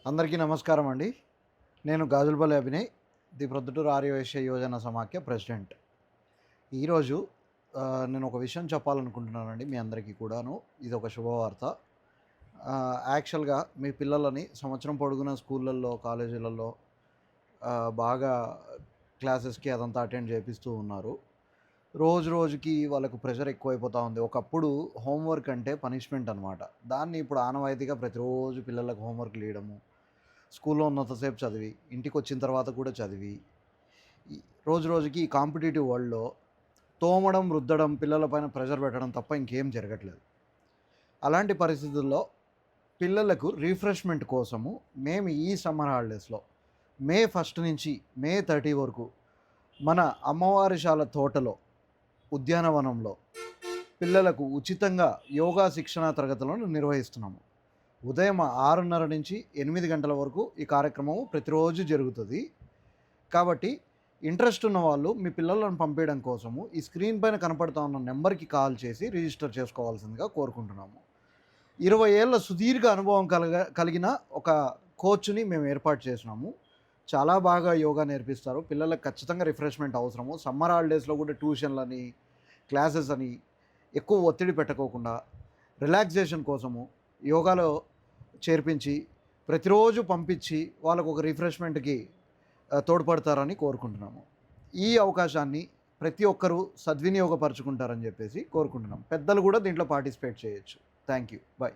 అందరికీ నమస్కారం అండి. నేను గాజులపల్లి అభినయ్, ది ప్రొద్దుటూరు ఆర్యవైశ్య యోజన సమాఖ్య ప్రెసిడెంట్. ఈరోజు నేను ఒక విషయం చెప్పాలనుకుంటున్నానండి మీ అందరికీ కూడాను. ఇదొక శుభవార్త. యాక్చువల్‌గా మీ పిల్లలని సంవత్సరం పొడుగునా స్కూళ్ళల్లో, కాలేజీలలో బాగా క్లాసెస్‌కి అదంతా అటెండ్ చేపిస్తూ ఉన్నారు. రోజు రోజుకి వాళ్ళకు ప్రెషర్ ఎక్కువైపోతా ఉంది. ఒకప్పుడు హోంవర్క్ అంటే పనిష్మెంట్ అనమాట. దాన్ని ఇప్పుడు ఆనవాయితీగా ప్రతిరోజు పిల్లలకు హోంవర్క్‌లు ఇయడము, స్కూల్లో ఉన్నంతసేపు చదివి, ఇంటికొచ్చిన తర్వాత కూడా చదివి, ఈ రోజు రోజుకి ఈ కాంపిటీటివ్ వరల్డ్‌లో తోమడం, రుద్దడం, పిల్లల పైన ప్రెషర్ పెట్టడం తప్ప ఇంకేం జరగట్లేదు. అలాంటి పరిస్థితుల్లో పిల్లలకు రిఫ్రెష్‌మెంట్ కోసము మేము ఈ సమ్మర్ హాలిడేస్‌లో మే 1 నుంచి మే 30 వరకు మన అమ్మవారిశాల తోటలో, ఉద్యానవనంలో పిల్లలకు ఉచితంగా యోగా శిక్షణా తరగతులను నిర్వహిస్తున్నాము. ఉదయం 6:30 నుంచి 8 గంటల వరకు ఈ కార్యక్రమం ప్రతిరోజు జరుగుతుంది. కాబట్టి ఇంట్రెస్ట్ ఉన్న వాళ్ళు మీ పిల్లలను పంపించడం కోసము ఈ స్క్రీన్ పైన కనపడుతూ ఉన్న నెంబర్కి కాల్ చేసి రిజిస్టర్ చేసుకోవాల్సిందిగా కోరుకుంటున్నాము. 20 ఏళ్ల సుదీర్ఘ అనుభవం కలిగిన ఒక కోచ్ని మేము ఏర్పాటు చేసినాము. చాలా బాగా యోగా నేర్పిస్తారు. పిల్లలకు ఖచ్చితంగా రిఫ్రెష్మెంట్ అవసరము. సమ్మర్ హాలిడేస్లో కూడా ట్యూషన్లని, క్లాసెస్ అని ఎక్కువ ఒత్తిడి పెట్టకోకుండా రిలాక్సేషన్ కోసము యోగాలో చేర్పించి ప్రతిరోజు పంపించి వాళ్ళకు ఒక రిఫ్రెష్మెంట్కి తోడ్పడతారని కోరుకుంటున్నాము. ఈ అవకాశాన్ని ప్రతి ఒక్కరూ సద్వినియోగపరచుకుంటారని చెప్పేసి కోరుకుంటున్నాం. పెద్దలు కూడా దీంట్లో పార్టిసిపేట్ చేయొచ్చు. Thank you. బాయ్.